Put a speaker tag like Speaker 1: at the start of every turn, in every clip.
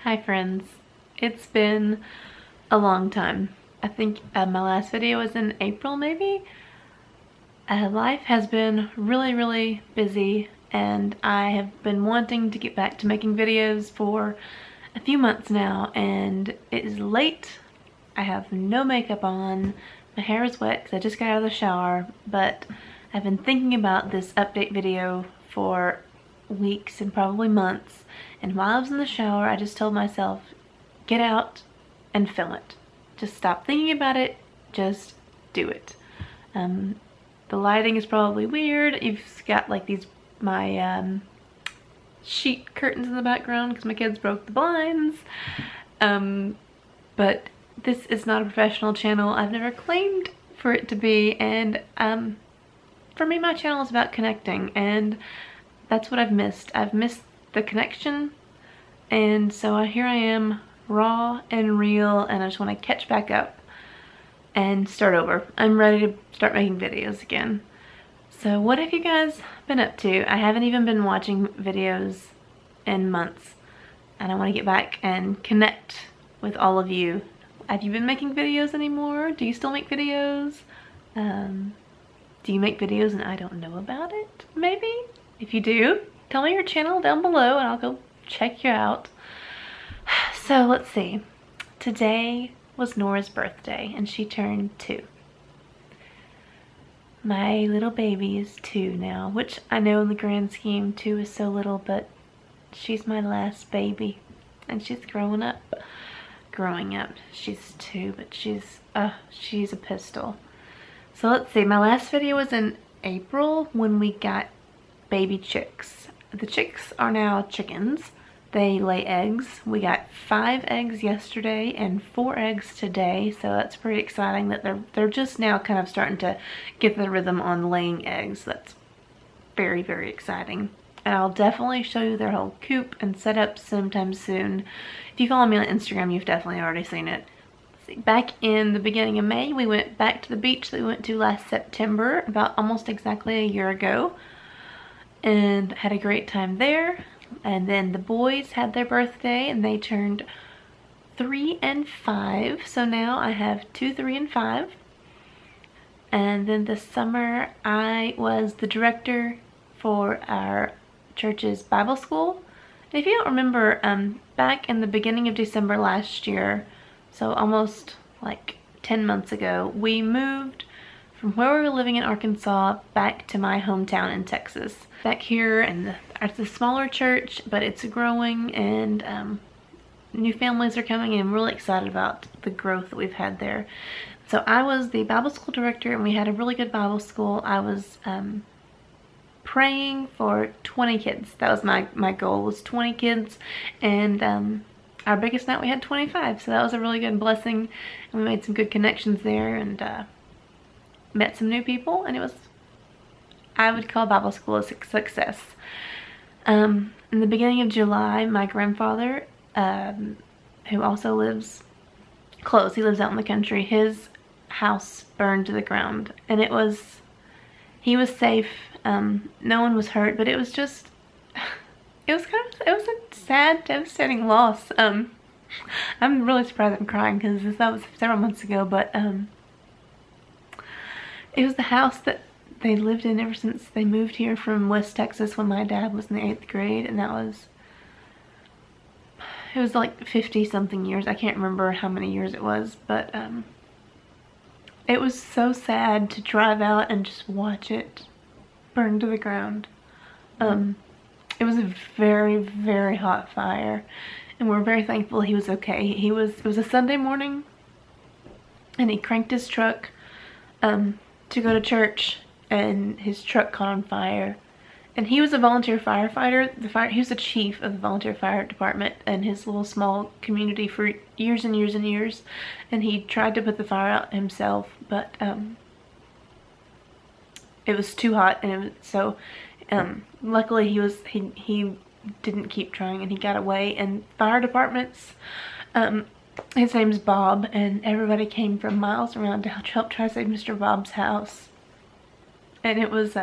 Speaker 1: Hi friends, it's been a long time. I think my last video was in April maybe. Life has been really busy and I have been wanting to get back to making videos for a few months now, and it is late. I have no makeup on, my hair is wet because I just got out of the shower, but I've been thinking about this update video for weeks and probably months, and while I was in the shower I just told myself, get out and film it. Just stop thinking about it, just do it. The lighting is probably weird. You've got like these, my sheet curtains in the background because my kids broke the blinds. But this is not a professional channel. I've never claimed for it to be, and for me my channel is about connecting, and that's what I've missed. I've missed the connection, and so here I am, raw and real, and I just want to catch back up and start over. I'm ready to start making videos again. So what have you guys been up to? I haven't even been watching videos in months, and I want to get back and connect with all of you. Have you been making videos anymore? Do you still make videos? Do you make videos and I don't know about it, maybe? If you do, tell me your channel down below and I'll go check you out. So let's see. Today was Nora's birthday and she turned 2. My little baby is 2 now, which I know in the grand scheme 2 is so little, but she's my last baby and she's growing up. She's 2, but she's a pistol. So let's see, my last video was in April when we got baby chicks. The chicks are now chickens. They lay eggs. We got 5 eggs yesterday and 4 eggs today, so that's pretty exciting that they're just now kind of starting to get the rhythm on laying eggs. That's very exciting. And I'll definitely show you their whole coop and setup sometime soon. If you follow me on Instagram, you've definitely already seen it. Back in the beginning of May, we went back to the beach that we went to last September, about almost exactly a year ago, and had a great time there. And then the boys had their birthday and they turned 3 and 5, so now I have 2, 3, and 5. And then this summer I was the director for our church's Bible school. And if you don't remember, back in the beginning of December last year, so almost like 10 months ago, we moved from where we were living in Arkansas back to my hometown in Texas. Back here, and it's a smaller church, but it's growing, and new families are coming in. I'm really excited about the growth that we've had there. So I was the Bible school director, and we had a really good Bible school. I was praying for 20 kids. That was my goal, was 20 kids, and our biggest night we had 25, so that was a really good blessing, and we made some good connections there, and met some new people, and it was, I would call Bible school a success. In the beginning of July, my grandfather, who also lives close, he lives out in the country, his house burned to the ground, and he was safe. No one was hurt, but it was just, it was a sad, devastating loss. I'm really surprised I'm crying because that was several months ago, but it was the house that they lived in ever since they moved here from West Texas when my dad was in the 8th grade, and it was like 50 something years. I can't remember how many years it was, but it was so sad to drive out and just watch it burn to the ground. It was a very hot fire, and we're very thankful he was okay. It was a Sunday morning, and he cranked his truck to go to church, and his truck caught on fire. And he was a volunteer firefighter. He was the chief of the volunteer fire department in his little small community for years and years, and he tried to put the fire out himself, but it was too hot, and luckily he didn't keep trying, and he got away. And fire departments, his name's Bob, and everybody came from miles around to help try to save Mr. Bob's house. And it was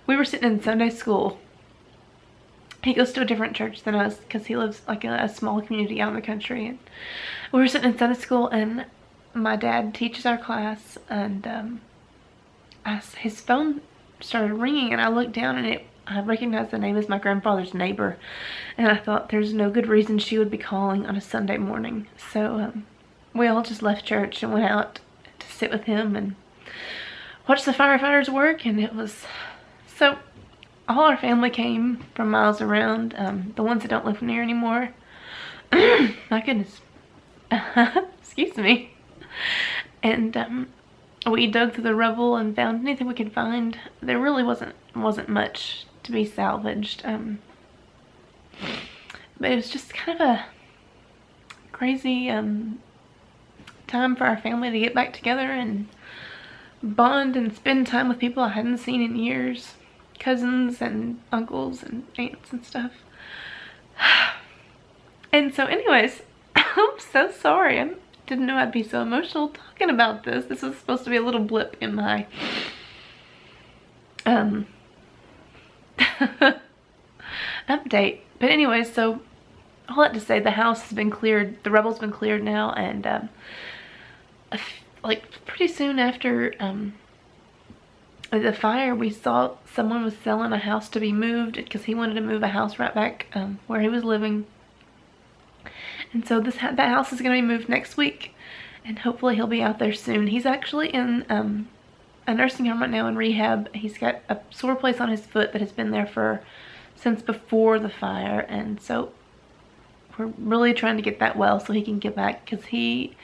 Speaker 1: we were sitting in Sunday school he goes to a different church than us because he lives like in a small community out in the country. And we were sitting in Sunday school, and my dad teaches our class, and his phone started ringing, and I looked down, and I recognized the name as my grandfather's neighbor, and I thought there's no good reason she would be calling on a Sunday morning. So we all just left church and went out to sit with him and watch the firefighters work. And it was so, all our family came from miles around, the ones that don't live near anymore. My goodness. Excuse me. And we dug through the rubble and found anything we could find. There really wasn't much to be salvaged. But it was just kind of a crazy time for our family to get back together and bond and spend time with people I hadn't seen in years. Cousins and uncles and aunts and stuff. And so anyways, I'm so sorry. I didn't know I'd be so emotional talking about this. This was supposed to be a little blip in my update. But anyways, so all that to say, the house has been cleared. The rubble's been cleared now, and like pretty soon after the fire, we saw someone was selling a house to be moved because he wanted to move a house right back where he was living. And so that house is going to be moved next week, and hopefully he'll be out there soon. He's actually in a nursing home right now in rehab. He's got a sore place on his foot that has been there since before the fire, and so we're really trying to get that well so he can get back, because he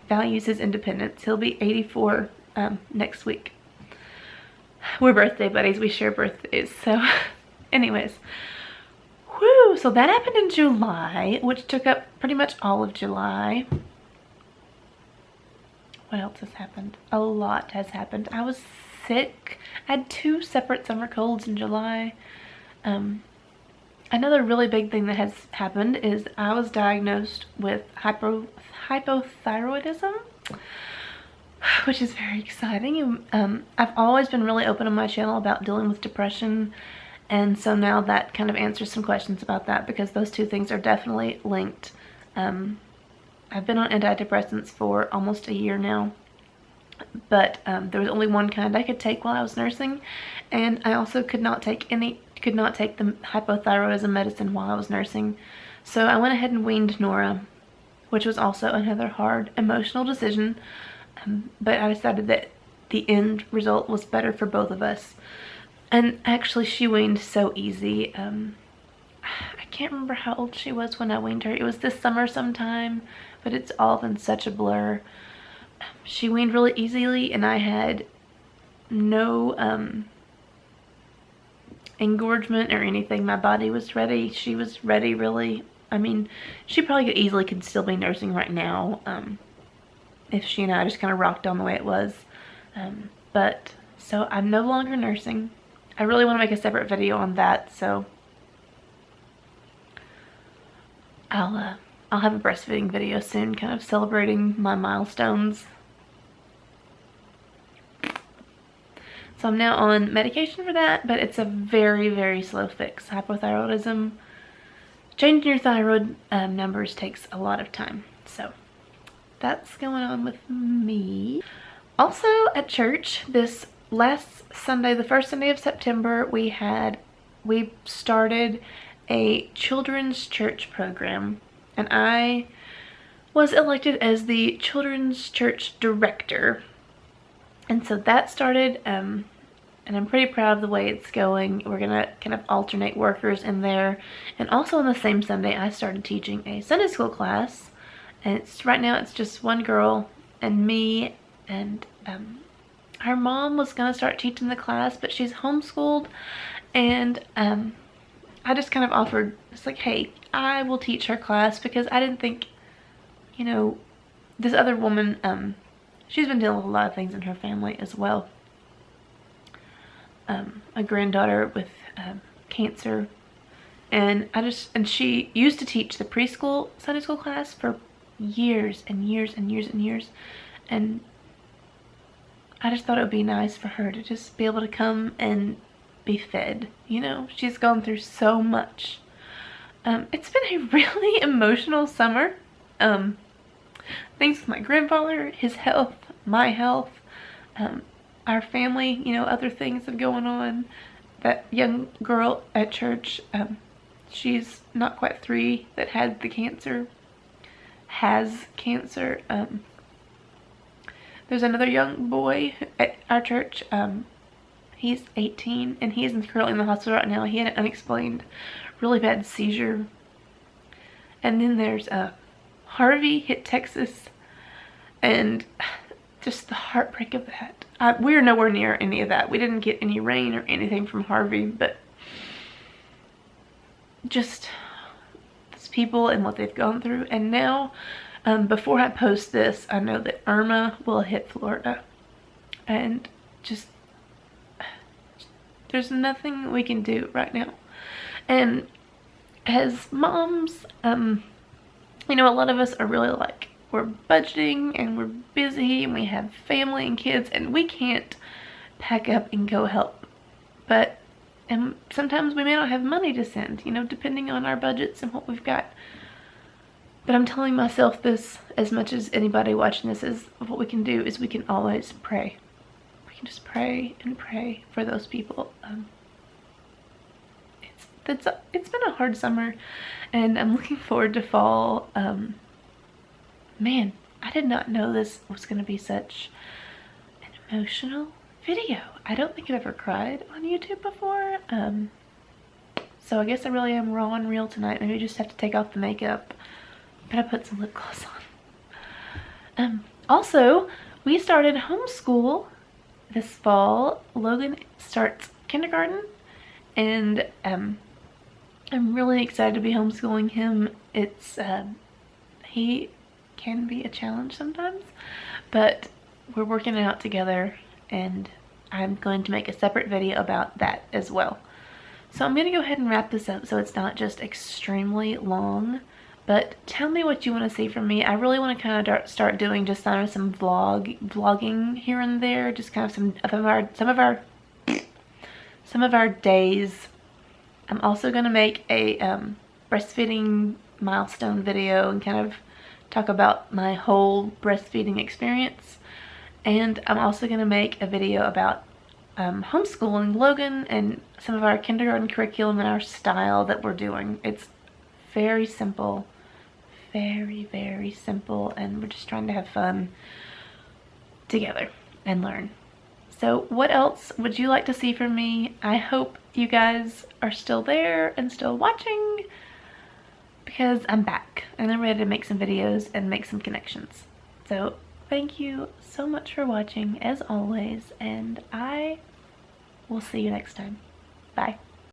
Speaker 1: values his independence. He'll be 84 next week. We're birthday buddies. We share birthdays. So anyways, whew, so that happened in July, which took up pretty much all of July. What else has happened? A lot has happened. I was sick. I had 2 separate summer colds in July. Another really big thing that has happened is I was diagnosed with hypothyroidism, which is very exciting. I've always been really open on my channel about dealing with depression, and so now that kind of answers some questions about that, because those 2 things are definitely linked. I've been on antidepressants for almost a year now, but there was only one kind I could take while I was nursing, and I also could not take the hypothyroidism medicine while I was nursing. So I went ahead and weaned Nora, which was also another hard emotional decision. But I decided that the end result was better for both of us. And actually, she weaned so easy. I can't remember how old she was when I weaned her. It was this summer sometime, but it's all been such a blur. She weaned really easily, and I had no engorgement or anything. My body was ready. She was ready, really. I mean, she probably could still be nursing right now. If she and I just kind of rocked on the way it was. But so I'm no longer nursing. I really want to make a separate video on that, so I'll have a breastfeeding video soon, kind of celebrating my milestones. So I'm now on medication for that, but it's a very, very slow fix. Hypothyroidism, changing your thyroid numbers takes a lot of time. So that's going on with me. Also at church, this last Sunday, the first Sunday of September, we started a children's church program, and I was elected as the children's church director. And so that started, and I'm pretty proud of the way it's going. We're gonna kind of alternate workers in there. And also on the same Sunday, I started teaching a Sunday school class. And right now it's just one girl and me, and her mom was gonna start teaching the class, but she's homeschooled, and I just kind of offered, it's like, hey, I will teach her class, because I didn't think, you know, this other woman, she's been dealing with a lot of things in her family as well. A granddaughter with cancer, and she used to teach the preschool Sunday school class for years and years and years and years, and I just thought it would be nice for her to just be able to come and be fed. You know, she's gone through so much, It's been a really emotional summer. Things with my grandfather, his health, my health, our family, you know, other things have going on. That young girl at church, she's not quite 3 that had the cancer, has cancer. There's another young boy at our church, he's 18 and he's currently in the hospital right now. He had an unexplained really bad seizure. And then there's Harvey hit Texas, and just the heartbreak of that. We're nowhere near any of that. We didn't get any rain or anything from Harvey, but just these people and what they've gone through. And now, before I post this, I know that Irma will hit Florida, and just there's nothing we can do right now. And as moms, you know, a lot of us are really like, we're budgeting and we're busy and we have family and kids and we can't pack up and go help. But sometimes we may not have money to send, you know, depending on our budgets and what we've got. But I'm telling myself this as much as anybody watching this, is what we can do is we can always pray. We can just pray and pray for those people. It's been a hard summer, and I'm looking forward to fall. Man, I did not know this was going to be such an emotional video. I don't think I've ever cried on YouTube before. So I guess I really am raw and real tonight. Maybe I just have to take off the makeup. But I put some lip gloss on. Also, we started homeschool this fall. Logan starts kindergarten, and I'm really excited to be homeschooling him. It's he can be a challenge sometimes, but we're working it out together, and I'm going to make a separate video about that as well. So I'm going to go ahead and wrap this up so it's not just extremely long. But tell me what you want to see from me. I really want to kind of start doing just some vlogging here and there, just kind of some of our days. I'm also going to make a breastfeeding milestone video and kind of talk about my whole breastfeeding experience. And I'm also going to make a video about homeschooling Logan and some of our kindergarten curriculum and our style that we're doing. It's very simple, very simple, and we're just trying to have fun together and learn. So what else would you like to see from me? I hope you guys are still there and still watching, because I'm back and I'm ready to make some videos and make some connections. So thank you so much for watching as always, and I will see you next time. Bye.